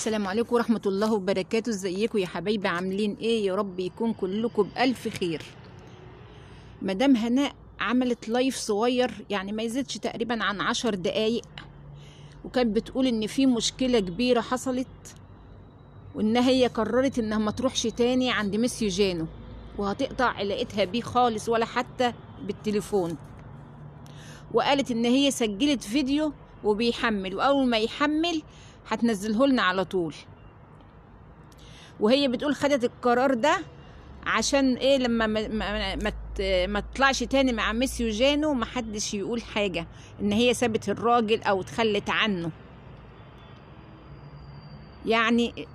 السلام عليكم ورحمة الله وبركاته. ازيكم يا حبايبي؟ عاملين ايه؟ يا رب يكون كلكم بألف خير. مدام هناء عملت لايف صغير، يعني ما يزيدش تقريبا عن 10 دقايق، وكانت بتقول ان في مشكلة كبيرة حصلت، وانها هي قررت انها ما تروحش تاني عند ميسيو جانو، وهتقطع علاقتها بيه خالص ولا حتى بالتليفون. وقالت ان هي سجلت فيديو وبيحمل، واول ما يحمل هتنزله لنا على طول. وهي بتقول خدت القرار ده عشان ايه؟ لما ما تطلعش تاني مع ميسيو جانو محدش يقول حاجة ان هي سابت الراجل او اتخلت عنه، يعني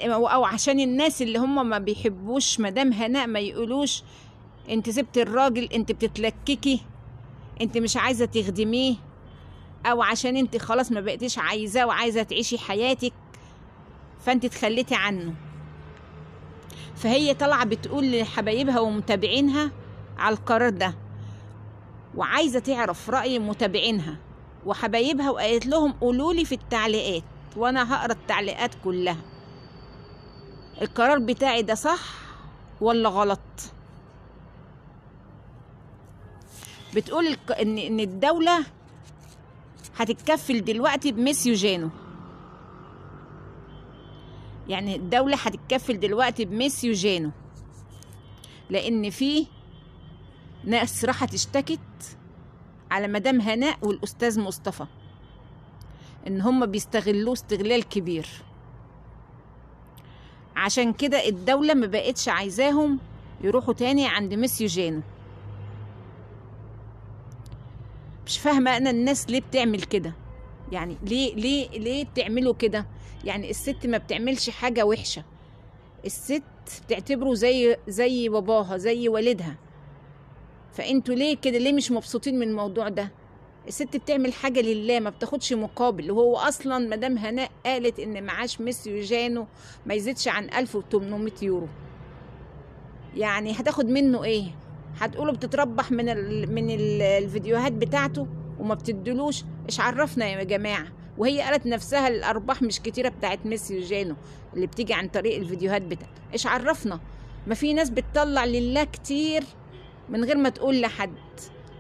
او عشان الناس اللي هم ما بيحبوش مدام هناء ما يقولوش انت سبت الراجل، انت بتتلككي، انت مش عايزة تخدميه، او عشان انت خلاص ما بقيتيش عايزاه وعايزة تعيشي حياتك فانت تخليتي عنه. فهي طالعة بتقول لحبايبها ومتابعينها على القرار ده، وعايزة تعرف رأي متابعينها وحبايبها، وقالت لهم قولولي في التعليقات وانا هقرا التعليقات كلها، القرار بتاعي ده صح ولا غلط. بتقول ان الدولة هتتكفل دلوقتي بميسيو جانو، يعني الدولة هتتكفل دلوقتي بميسيو جانو، لان في ناس راحت اشتكت على مدام هناء والاستاذ مصطفى ان هم بيستغلوه استغلال كبير. عشان كده الدولة ما بقتش عايزاهم يروحوا تاني عند ميسيو جانو. مش فاهمة انا الناس ليه بتعمل كده، يعني ليه بتعملوا كده؟ يعني الست ما بتعملش حاجة وحشة، الست بتعتبره زي باباها، زي والدها، فانتوا ليه كده؟ ليه مش مبسوطين من الموضوع ده؟ الست بتعمل حاجة لله ما بتاخدش مقابل. وهو اصلا مدام هناء قالت ان معاش ميسيو جانو ما يزيدش عن 1800 يورو، يعني هتاخد منه ايه؟ هتقوله بتتربح من الفيديوهات بتاعته وما بتدلوش؟ ايش عرفنا يا جماعة؟ وهي قالت نفسها الارباح مش كتيرة بتاعت ميسيو جانو اللي بتيجي عن طريق الفيديوهات بتاعته. ايش عرفنا؟ ما في ناس بتطلع لله كتير من غير ما تقول لحد،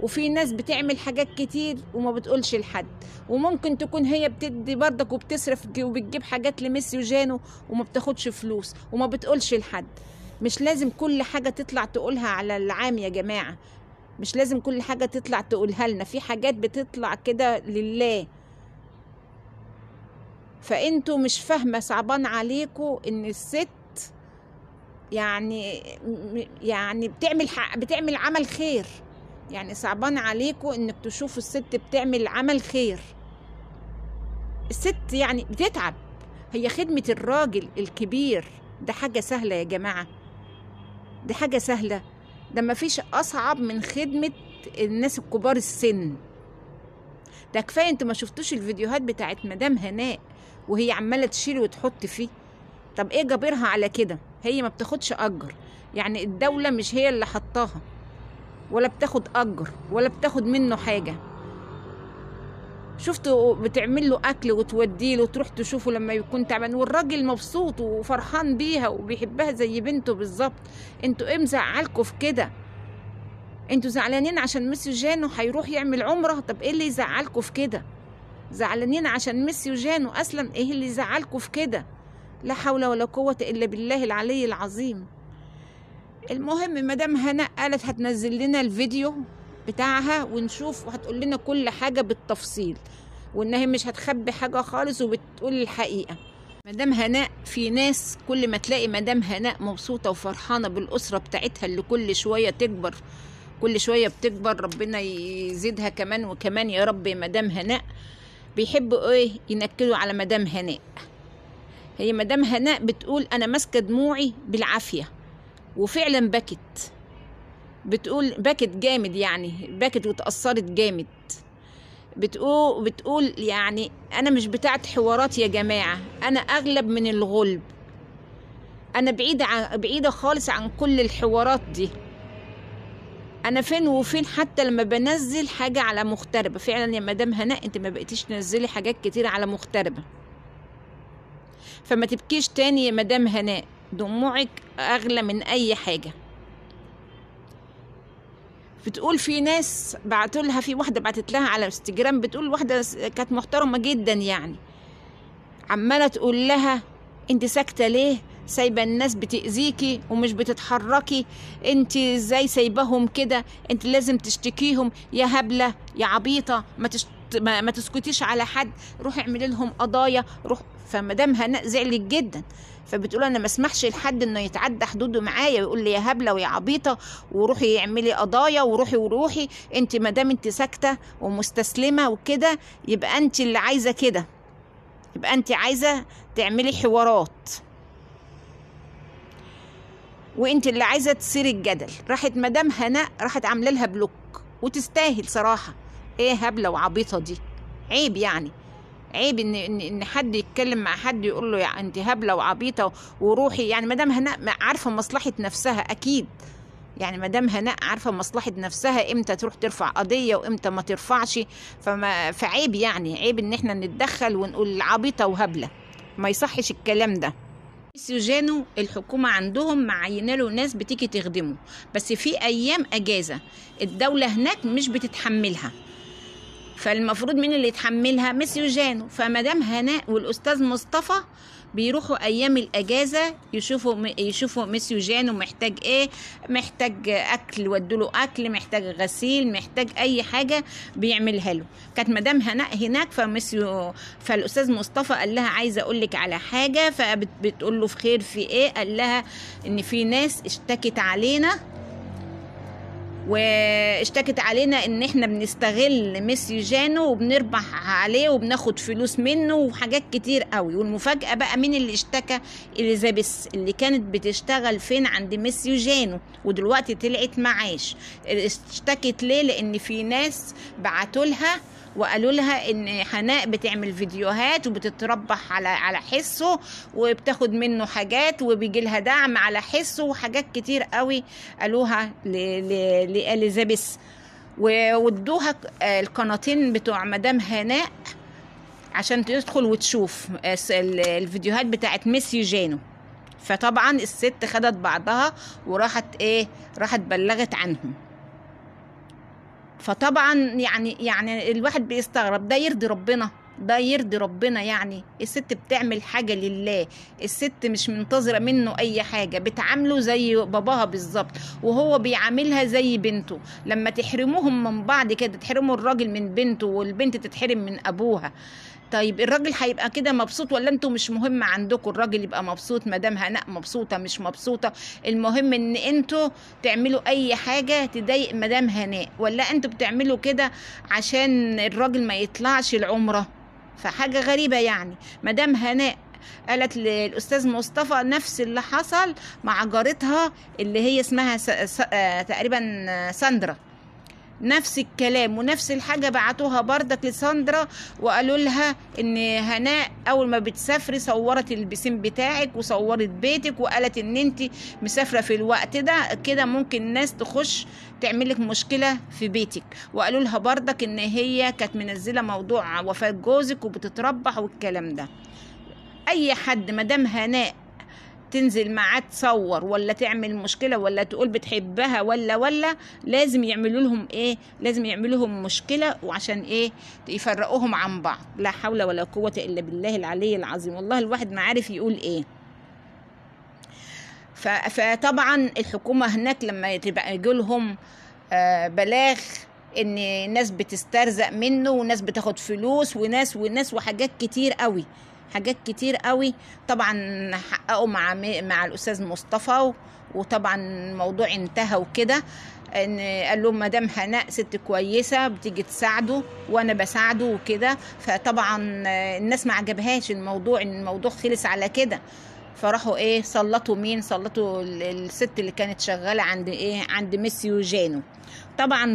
وفي ناس بتعمل حاجات كتير وما بتقولش لحد، وممكن تكون هي بتدي برضك وبتصرف وبتجيب حاجات لميسيو جانو وما بتاخدش فلوس وما بتقولش لحد. مش لازم كل حاجة تطلع تقولها على العام يا جماعة، مش لازم كل حاجة تطلع تقولها لنا، في حاجات بتطلع كده لله. فانتوا مش فاهمة، صعبان عليكم ان الست يعني بتعمل عمل خير، يعني صعبان عليكم انك تشوفوا الست بتعمل عمل خير. الست يعني بتتعب، هي خدمة الراجل الكبير ده حاجة سهلة يا جماعة؟ دي حاجة سهلة؟ ده مفيش أصعب من خدمة الناس الكبار السن. ده كفاية انتوا ما شفتوش الفيديوهات بتاعت مدام هناء وهي عمالة تشيل وتحط فيه؟ طب ايه جابرها على كده؟ هي ما بتاخدش أجر، يعني الدولة مش هي اللي حطاها ولا بتاخد أجر ولا بتاخد منه حاجة. شفتوا بتعمل له أكل وتوديه له وتروح تشوفه لما يكون تعبان، والراجل مبسوط وفرحان بيها وبيحبها زي بنته بالظبط. انتوا ايه مزعلكوا في كده؟ انتوا زعلانين عشان ميسيو جانو هيروح يعمل عمرة؟ طب ايه اللي يزعلكوا في كده؟ زعلانين عشان ميسيو جانو أسلم؟ ايه اللي يزعلكوا في كده؟ لا حول ولا قوة إلا بالله العلي العظيم. المهم مدام هناء قالت هتنزل لنا الفيديو بتاعها ونشوف، وهتقول لنا كل حاجة بالتفصيل، وانها مش هتخبي حاجة خالص وبتقول الحقيقة. مدام هناء، في ناس كل ما تلاقي مدام هناء مبسوطة وفرحانة بالأسرة بتاعتها اللي كل شوية تكبر، كل شوية بتكبر، ربنا يزيدها كمان وكمان يا رب. مدام هناء بيحبوا ايه؟ ينكلوا على مدام هناء. هي مدام هناء بتقول انا ماسكة دموعي بالعافية، وفعلا بكت، بتقول بكت جامد، يعني بكت وتأثرت جامد. بتقول يعني انا مش بتاعت حوارات يا جماعة، انا اغلب من الغلب، انا بعيدة خالص عن كل الحوارات دي، انا فين وفين حتى لما بنزل حاجة على مغتربة. فعلا يا مدام هناء انت ما بقيتيش تنزلي حاجات كتير على مغتربة. فما تبكيش تاني يا مدام هناء، دموعك اغلى من اي حاجه. بتقول في ناس بعتوا لها، في واحده بعتت لها على انستجرام، بتقول واحده كانت محترمه جدا يعني، عماله تقول لها انت ساكته ليه، سايبه الناس بتأذيكي ومش بتتحركي، انت ازاي سايباهم كده، انت لازم تشتكيهم يا هبله يا عبيطه، ما تسكتيش على حد، روحي اعملي لهم قضايا روح. فمدام هناء زعلت جدا، فبتقول انا ما اسمحش لحد انه يتعدى حدوده معايا ويقول لي يا هبله ويا عبيطه وروحي اعملي قضايا وروحي. انت ما دام انت ساكته ومستسلمه وكده يبقى انت اللي عايزه كده، يبقى انت عايزه تعملي حوارات وانت اللي عايزه تثيري الجدل. راحت مدام هناء راحت عامله لها بلوك، وتستاهل صراحه. ايه هبله وعبيطه دي؟ عيب يعني، عيب ان حد يتكلم مع حد يقول له يعني انت هبله وعبيطه وروحي. يعني مدام هناء عارفه مصلحه نفسها اكيد، يعني مدام هناء عارفه مصلحه نفسها امتى تروح ترفع قضيه وامتى ما ترفعش. فعيب يعني، عيب ان احنا نتدخل ونقول عبيطه وهبله، ما يصحش الكلام ده. ميسيو جانو الحكومة عندهم معينة له ناس بتيجي تخدمه، بس في أيام أجازة الدولة هناك مش بتتحملها، فالمفروض مين اللي يتحملها؟ ميسيو جانو. فمدام هناء والأستاذ مصطفى بيروحوا أيام الأجازة يشوفوا ميسيو جانو محتاج إيه، محتاج أكل ودوله أكل، محتاج غسيل، محتاج أي حاجة بيعملها له. كانت مدام هناء هناك فالأستاذ مصطفى قال لها عايزة أقول لك على حاجة، فبتقول له في خير في إيه؟ قال لها إن في ناس اشتكت علينا ان احنا بنستغل ميسيو جانو وبنربح عليه وبناخد فلوس منه وحاجات كتير قوي. والمفاجأة بقى مين اللي اشتكى؟ اليزابيث اللي كانت بتشتغل فين؟ عند ميسيو جانو، ودلوقتي طلعت معاش. اشتكت ليه؟ لان في ناس بعتوا لها وقالوا لها ان هناء بتعمل فيديوهات وبتتربح على حسه وبتاخد منه حاجات وبيجي لها دعم على حسه وحاجات كتير قوي قالوها لإليزابيث، وادوها القناتين بتوع مدام هناء عشان تدخل وتشوف الفيديوهات بتاعت ميسيو جانو. فطبعا الست خدت بعضها وراحت راحت بلغت عنهم. فطبعا يعني الواحد بيستغرب، ده يرضي ربنا؟ ده يرضي ربنا؟ يعني الست بتعمل حاجة لله، الست مش منتظرة منه أي حاجة، بتعامله زي باباها بالظبط وهو بيعاملها زي بنته. لما تحرموهم من بعض كده، تحرموا الراجل من بنته والبنت تتحرم من أبوها، طيب الراجل هيبقى كده مبسوط ولا انتوا مش مهم عندكم الراجل يبقى مبسوط؟ مدام هناء مبسوطه مش مبسوطه، المهم ان انتوا تعملوا اي حاجه تضايق مدام هناء، ولا انتوا بتعملوا كده عشان الراجل ما يطلعش العمره؟ فحاجه غريبه يعني. مدام هناء قالت للاستاذ مصطفى نفس اللي حصل مع جارتها اللي هي اسمها تقريبا ساندرا، نفس الكلام ونفس الحاجة بعتوها بردك لساندرا وقالوا لها ان هناء اول ما بتسافري صورت البسين بتاعك وصورت بيتك وقالت ان انت مسافرة في الوقت ده كده ممكن الناس تخش تعملك مشكلة في بيتك، وقالوا لها بردك ان هي كانت منزلة موضوع وفاة جوزك وبتتربح والكلام ده. اي حد مدام هناء تنزل معاه تصور ولا تعمل مشكلة ولا تقول بتحبها ولا لازم يعملوا لهم لازم يعملوا لهم مشكلة، وعشان يفرقوهم عن بعض. لا حول ولا قوة الا بالله العلي العظيم. والله الواحد ما عارف يقول فطبعا الحكومة هناك لما تبقى يجولهم بلاغ ان ناس بتسترزق منه وناس بتاخد فلوس وناس وحاجات كتير قوي، حاجات كتير قوي. طبعا حققوا مع الاستاذ مصطفى، وطبعا الموضوع انتهى وكده. ان قال لهم مدام هناء ست كويسه بتيجي تساعده وانا بساعده وكده. فطبعا الناس ما عجبهاش الموضوع، ان الموضوع خلص على كده. فراحوا سلطوا مين؟ سلطوا الست اللي كانت شغاله عند ميسيو جانو. طبعا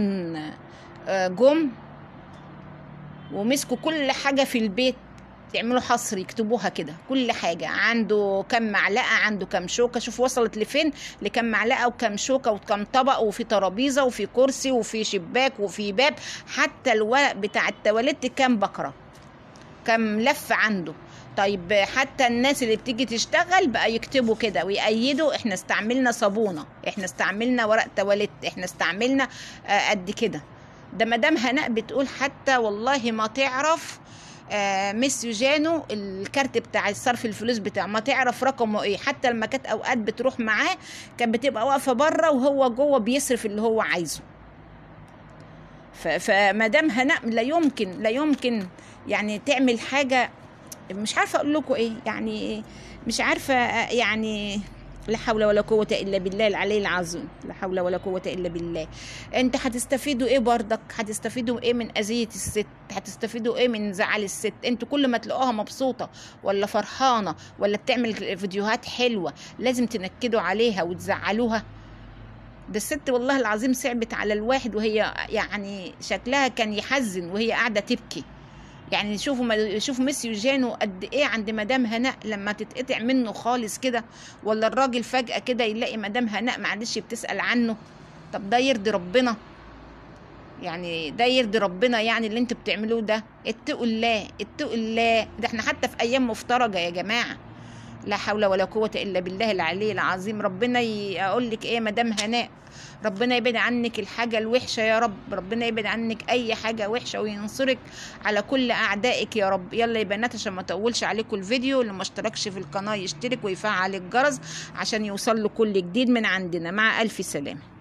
جم ومسكوا كل حاجه في البيت، يعملوا حصر يكتبوها كده، كل حاجة عنده كم معلقة، عنده كم شوكة، شوف وصلت لفين، لكم معلقة وكم شوكة وكم طبق وفي ترابيزة وفي كرسي وفي شباك وفي باب، حتى الورق بتاع التواليت كام بكرة. كم لف عنده. طيب حتى الناس اللي بتيجي تشتغل بقى يكتبوا كده ويأيدوا، احنا استعملنا صابونة، احنا استعملنا ورق تواليت، احنا استعملنا قد كده. ده مدام هناء بتقول حتى والله ما تعرف ميس جانو الكارت بتاع الصرف الفلوس بتاعه، ما تعرف رقمه ايه. حتى لما كانت اوقات بتروح معاه كانت بتبقى واقفة بره وهو جوه بيصرف اللي هو عايزه. فمدام هناء لا يمكن يعني تعمل حاجة، مش عارفة اقول لكم ايه، يعني مش عارفة يعني. لا حول ولا قوة الا بالله العلي العظيم، لا حول ولا قوة الا بالله. انت هتستفيدوا ايه برضك؟ هتستفيدوا ايه من اذية الست؟ هتستفيدوا ايه من زعل الست؟ انتوا كل ما تلاقوها مبسوطة ولا فرحانة ولا بتعمل فيديوهات حلوة لازم تنكدوا عليها وتزعلوها؟ ده الست والله العظيم صعبت على الواحد، وهي يعني شكلها كان يحزن وهي قاعدة تبكي. يعني شوفوا ميسي وجانو قد ايه عند مدام هناء لما تتقطع منه خالص كده، ولا الراجل فجأة كده يلاقي مدام هناء معلش بتسأل عنه. طب ده يرضي ربنا؟ يعني ده يرضي ربنا؟ يعني اللي انتوا بتعملوه ده، اتقوا الله اتقوا الله. ده احنا حتى في ايام مفترجة يا جماعة. لا حول ولا قوة إلا بالله العلي العظيم. ربنا أقول لك إيه مدام هناء، ربنا يبعد عنك الحاجة الوحشة يا رب، ربنا يبعد عنك أي حاجة وحشة وينصرك على كل أعدائك يا رب. يلا يا بنات عشان ما أطولش عليكم الفيديو، اللي ما اشتركش في القناة يشترك ويفعل الجرس عشان يوصل له كل جديد من عندنا. مع ألف سلامة.